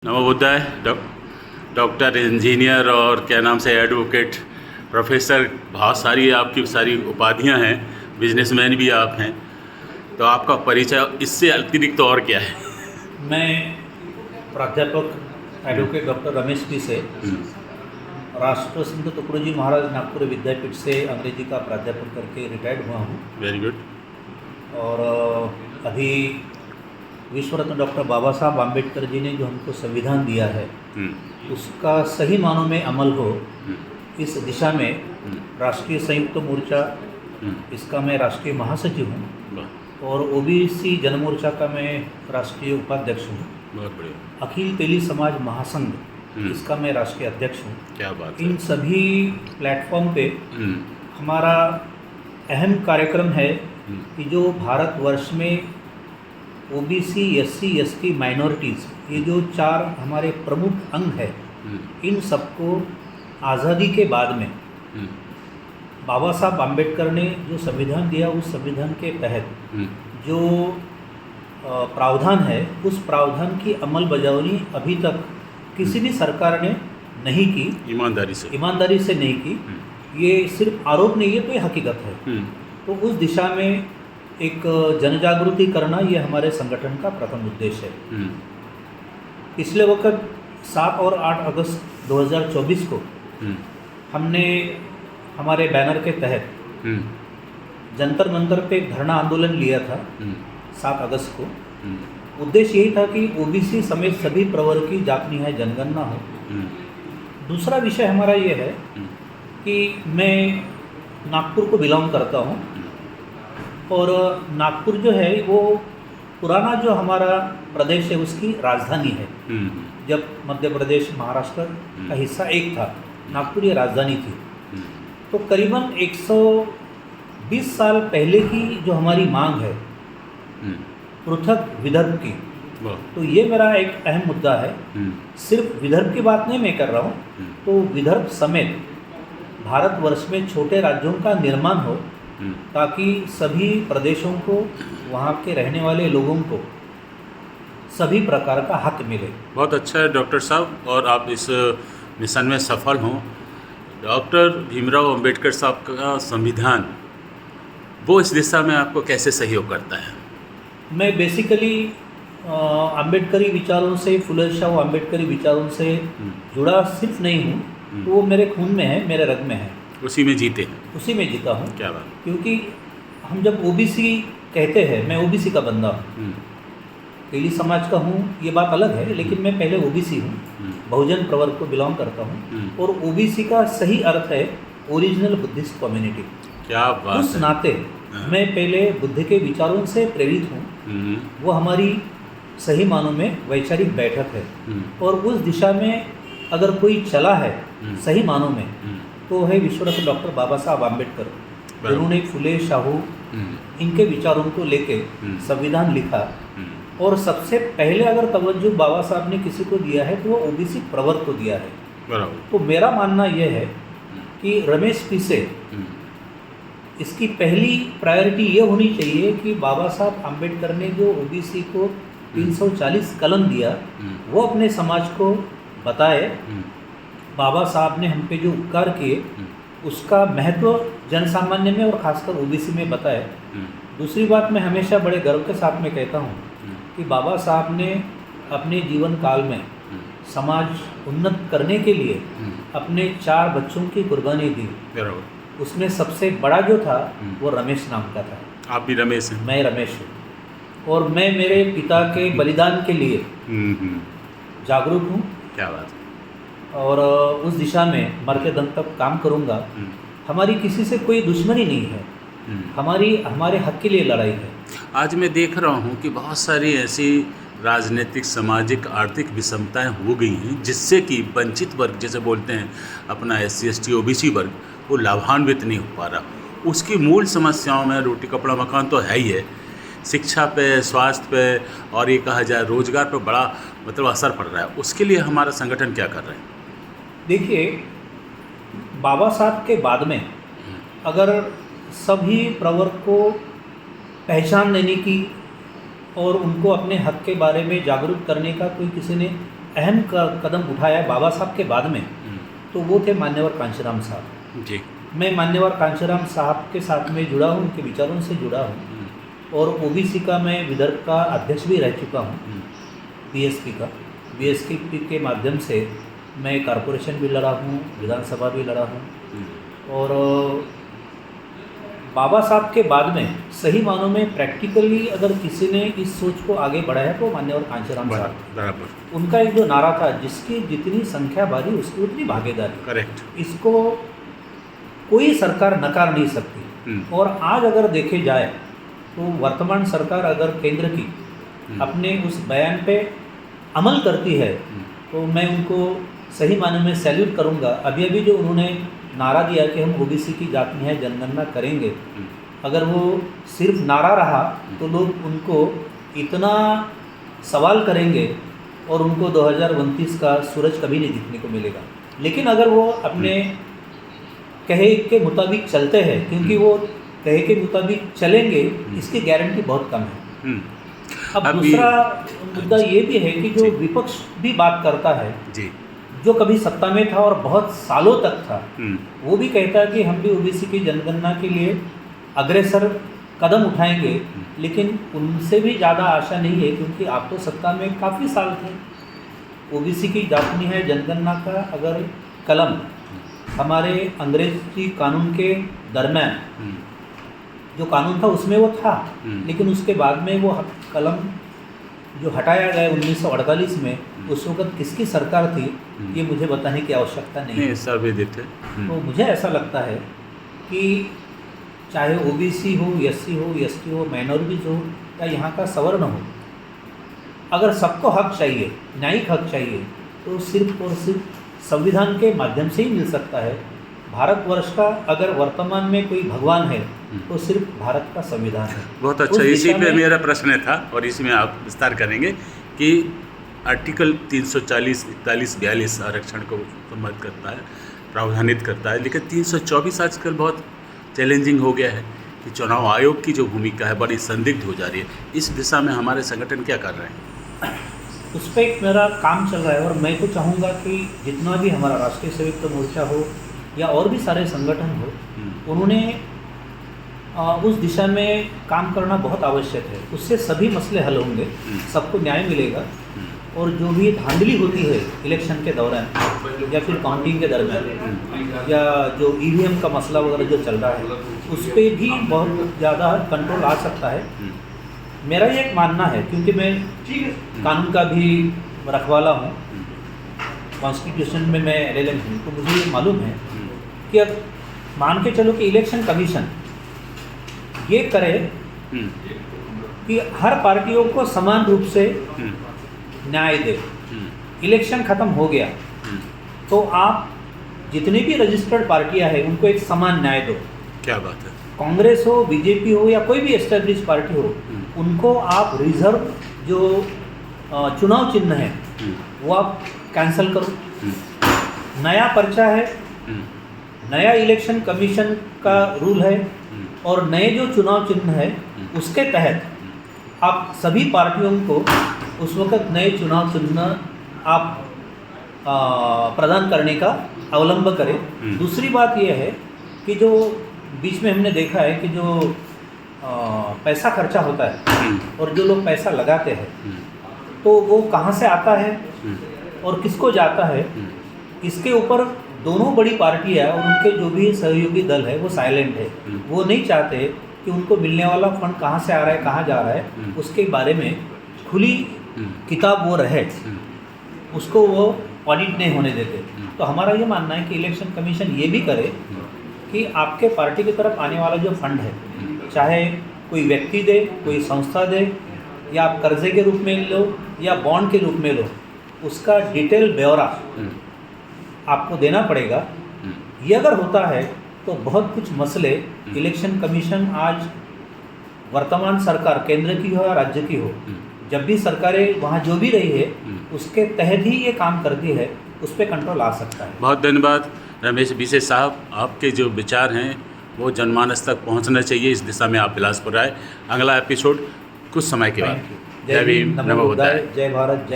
नमो बुद्धाय। Doctor, engineer और क्या नाम से एडवोकेट, प्रोफेसर, बहुत सारी आपकी सारी उपाधियां हैं। बिजनेसमैन भी आप हैं, तो आपका परिचय इससे अतिरिक्त और क्या है? मैं प्राध्यापक एडवोकेट डॉक्टर रमेश पी से राष्ट्र संत तुकडोजी महाराज नागपुर विद्यापीठ से अंग्रेजी का प्राध्यापक करके रिटायर्ड हुआ हूँ। Very good. और अभी विश्व रत्न डॉक्टर बाबा साहब आम्बेडकर जी ने जो हमको संविधान दिया है उसका सही मानों में अमल हो, इस दिशा में राष्ट्रीय संयुक्त मोर्चा, इसका मैं राष्ट्रीय महासचिव हूँ, और ओबीसी जनमोर्चा का मैं राष्ट्रीय उपाध्यक्ष हूँ। बहुत बढ़िया। अखिल तेली समाज महासंघ, इसका मैं राष्ट्रीय अध्यक्ष हूँ। क्या बात है। इन सभी प्लेटफॉर्म पे हमारा अहम कार्यक्रम है कि जो भारतवर्ष में ओबीसी, एससी, एसटी, माइनॉरिटीज़, ये जो चार हमारे प्रमुख अंग है, इन सबको आज़ादी के बाद में बाबा साहब आम्बेडकर ने जो संविधान दिया, उस संविधान के तहत जो प्रावधान है, उस प्रावधान की अमल बजावनी अभी तक किसी भी सरकार ने नहीं की। ईमानदारी से नहीं की। ये सिर्फ आरोप नहीं है, तो ये हकीकत है। तो उस दिशा में एक जनजागृति करना, ये हमारे संगठन का प्रथम उद्देश्य है। पिछले वक्त 7 और 8 अगस्त 2024 को हमने हमारे बैनर के तहत जंतर मंतर पे धरना आंदोलन लिया था 7 अगस्त को। उद्देश्य यही था कि ओबीसी समेत सभी प्रवर्ग की जात न्याय जनगणना हो। दूसरा विषय हमारा ये है कि मैं नागपुर को बिलोंग करता हूँ, और नागपुर जो है वो पुराना जो हमारा प्रदेश है उसकी राजधानी है। जब मध्य प्रदेश महाराष्ट्र का हिस्सा एक था, नागपुर ये राजधानी थी। तो करीबन 120 साल पहले की जो हमारी मांग है पृथक विदर्भ की, तो ये मेरा एक अहम मुद्दा है। सिर्फ विदर्भ की बात नहीं मैं कर रहा हूँ, तो विदर्भ समेत भारतवर्ष में छोटे राज्यों का निर्माण हो, ताकि सभी प्रदेशों को, वहाँ के रहने वाले लोगों को सभी प्रकार का हक मिले। बहुत अच्छा है डॉक्टर साहब, और आप इस मिशन में सफल हों। डॉक्टर भीमराव अंबेडकर साहब का संविधान, वो इस दिशा में आपको कैसे सहयोग करता है? मैं बेसिकली अंबेडकरी विचारों से, फुले शाह अंबेडकरी विचारों से जुड़ा सिर्फ नहीं हूँ, तो वो मेरे खून में है, मेरे रग में है। उसी में जीते हैं? उसी में जीता हूँ। क्या बात। क्योंकि हम जब ओबीसी कहते हैं, मैं ओबीसी का बंदा हूँ, तेली समाज का हूँ, ये बात अलग है, लेकिन मैं पहले ओबीसी हूँ, बहुजन प्रवर्ग को बिलोंग करता हूँ। और ओबीसी का सही अर्थ है ओरिजिनल बुद्धिस्ट कम्युनिटी। क्या बात। उस नाते मैं पहले बुद्ध के विचारों से प्रेरित हूँ। वो हमारी सही मानों में वैचारिक बैठक है, और उस दिशा में अगर कोई चला है सही मानों में, तो है विश्वरत्न डॉक्टर बाबा साहब आम्बेडकर, जिन्होंने फुले शाहू इनके विचारों को लेके संविधान लिखा। और सबसे पहले अगर तवज्जो बाबा साहब ने किसी को दिया है तो वो ओबीसी प्रवर्ग को दिया है। तो मेरा मानना यह है कि रमेश पी से इसकी पहली प्रायोरिटी ये होनी चाहिए कि बाबा साहब आम्बेडकर ने जो ओबीसी को 340 कलम दिया, वो अपने समाज को बताए। बाबा साहब ने हम पे जो उपकार किए, उसका महत्व जनसामान्य में और खासकर ओबीसी में बताए। दूसरी बात, मैं हमेशा बड़े गर्व के साथ में कहता हूँ कि बाबा साहब ने अपने जीवन काल में समाज उन्नत करने के लिए अपने 4 बच्चों की कुर्बानी दी। उसमें सबसे बड़ा जो था वो रमेश नाम का था। आप भी रमेश हैं? मैं रमेश हूँ, और मैं मेरे पिता के बलिदान के लिए जागरूक हूँ। क्या बात है। और उस दिशा में मरते दम तक काम करूँगा। हमारी किसी से कोई दुश्मनी नहीं है, हमारे हक के लिए लड़ाई है। आज मैं देख रहा हूँ कि बहुत सारी ऐसी राजनीतिक, सामाजिक, आर्थिक विषमताएं हो गई हैं, जिससे कि वंचित वर्ग, जैसे बोलते हैं अपना SC, ST, OBC वर्ग, वो लाभान्वित नहीं हो पा रहा। उसकी मूल समस्याओं में रोटी कपड़ा मकान तो है ही है, शिक्षा पे, स्वास्थ्य पे, और ये कहा जाए रोजगार पे बड़ा असर पड़ रहा है। उसके लिए हमारा संगठन क्या कर रहा है? देखिए, बाबा साहब के बाद में अगर सभी प्रवर्ग को पहचान देने की और उनको अपने हक के बारे में जागरूक करने का कोई किसी ने अहम कदम उठाया बाबा साहब के बाद में, तो वो थे मान्यवर कांशीराम साहब जी। मैं मान्यवर कांशीराम साहब के साथ में जुड़ा हूँ, उनके विचारों से जुड़ा हूँ। और ओबीसी का मैं विदर्भ का अध्यक्ष भी रह चुका हूँ, बीएसपी के माध्यम से मैं कॉरपोरेशन भी लड़ा हूँ, विधानसभा भी लड़ा हूँ। और बाबा साहब के बाद में सही मानों में प्रैक्टिकली अगर किसी ने इस सोच को आगे बढ़ाया तो मान्यवर कांशीराम साहब। बराबर। उनका एक जो नारा था, जिसकी जितनी संख्या भारी उसकी उतनी भागीदारी। करेक्ट। इसको कोई सरकार नकार नहीं सकती। और आज अगर देखे जाए तो वर्तमान सरकार अगर केंद्र की अपने उस बयान पे अमल करती है तो मैं उनको सही मायने में सैल्यूट करूंगा। अभी अभी जो उन्होंने नारा दिया कि हम ओबीसी की जाति न्याय जनगणना करेंगे, अगर वो सिर्फ नारा रहा तो लोग उनको इतना सवाल करेंगे और उनको 2029 का सूरज कभी नहीं दिखने को मिलेगा। लेकिन अगर वो अपने कहे के मुताबिक चलते हैं, क्योंकि वो कहे के मुताबिक चलेंगे इसकी गारंटी बहुत कम है। अब दूसरा मुद्दा ये भी है कि जो विपक्ष भी बात करता है जी, जो कभी सत्ता में था और बहुत सालों तक था, वो भी कहता है कि हम भी ओबीसी की जनगणना के लिए अग्रसर कदम उठाएंगे। लेकिन उनसे भी ज़्यादा आशा नहीं है, क्योंकि आप तो सत्ता में काफ़ी साल थे। ओबीसी की जाति है जनगणना का अगर कलम हमारे अंग्रेजी कानून के दरम्यान जो कानून था उसमें वो था, लेकिन उसके बाद में वो कलम जो हटाया गया 1948 में, उस वक्त किसकी सरकार थी ये मुझे बताने की आवश्यकता नहीं है। सर्वविदित है। तो मुझे ऐसा लगता है कि चाहे ओबीसी हो, एससी हो, एसटी हो, माइनॉरिटीज हो या यहाँ का सवर्ण हो, अगर सबको हक चाहिए, न्यायिक हक चाहिए, तो सिर्फ और सिर्फ संविधान के माध्यम से ही मिल सकता है। भारतवर्ष का अगर वर्तमान में कोई भगवान है तो सिर्फ भारत का संविधान है। बहुत अच्छा, इसी पे मेरा प्रश्न था और इसमें आप विस्तार करेंगे कि आर्टिकल 340, 41, 42 आरक्षण को सम्मिलित करता है, प्रावधानित करता है, लेकिन 324 आजकल बहुत चैलेंजिंग हो गया है कि चुनाव आयोग की जो भूमिका है बड़ी संदिग्ध हो जा रही है। इस दिशा में हमारे संगठन क्या कर रहे हैं? उस पर एक मेरा काम चल रहा है और मैं तो चाहूँगा कि जितना भी हमारा राष्ट्रीय संयुक्त मोर्चा हो या और भी सारे संगठन हो, उन्होंने उस दिशा में काम करना बहुत आवश्यक है। उससे सभी मसले हल होंगे, सबको न्याय मिलेगा। और जो भी धांधली होती है इलेक्शन के दौरान या फिर काउंटिंग के दरमियान या जो ईवीएम का मसला वगैरह जो चल रहा है, उस पर भी बहुत ज़्यादा कंट्रोल आ सकता है। मेरा ये एक मानना है, क्योंकि मैं कानून का भी रखवाला हूँ, कॉन्स्टिट्यूशन में मैं LLM हूँ, तो मुझे ये मालूम है कि अब मान के चलो कि इलेक्शन कमीशन ये करे कि हर पार्टियों को समान रूप से न्याय दे। इलेक्शन ख़त्म हो गया तो आप जितनी भी रजिस्टर्ड पार्टियां हैं उनको एक समान न्याय दो। क्या बात है। कांग्रेस हो, बीजेपी हो या कोई भी एस्टेब्लिश पार्टी हो, उनको आप रिजर्व जो चुनाव चिन्ह है वो आप कैंसिल करो। नया पर्चा है, नया इलेक्शन कमीशन का रूल है और नए जो चुनाव चिन्ह है उसके तहत आप सभी पार्टियों को उस वक्त नए चुनाव चिन्ह आप प्रदान करने का अवलंब करें। दूसरी बात यह है कि जो बीच में हमने देखा है कि जो पैसा खर्चा होता है और जो लोग पैसा लगाते हैं तो वो कहाँ से आता है और किसको जाता है, इसके ऊपर दोनों बड़ी पार्टियां और उनके जो भी सहयोगी दल है वो साइलेंट है। वो नहीं चाहते कि उनको मिलने वाला फंड कहाँ से आ रहा है, कहाँ जा रहा है, उसके बारे में खुली किताब वो रहे, उसको वो ऑडिट नहीं होने देते। तो हमारा ये मानना है कि इलेक्शन कमीशन ये भी करे कि आपके पार्टी की तरफ आने वाला जो फंड है, चाहे कोई व्यक्ति दे, कोई संस्था दे, या आप कर्जे के रूप में लो या बॉन्ड के रूप में लो, उसका डिटेल ब्यौरा आपको देना पड़ेगा। ये अगर होता है तो बहुत कुछ मसले इलेक्शन कमीशन आज वर्तमान सरकार केंद्र की हो या राज्य की हो, जब भी सरकारें वहाँ जो भी रही है उसके तहत ही ये काम करती है, उस पर कंट्रोल आ सकता है। बहुत धन्यवाद रमेश बीसे साहब, आपके जो विचार हैं वो जनमानस तक पहुंचना चाहिए, इस दिशा में आप बिलासपुर आए। अगला एपिसोड कुछ समय के बाद। जय भीम, नमो बुद्धाय, जय भारत, जय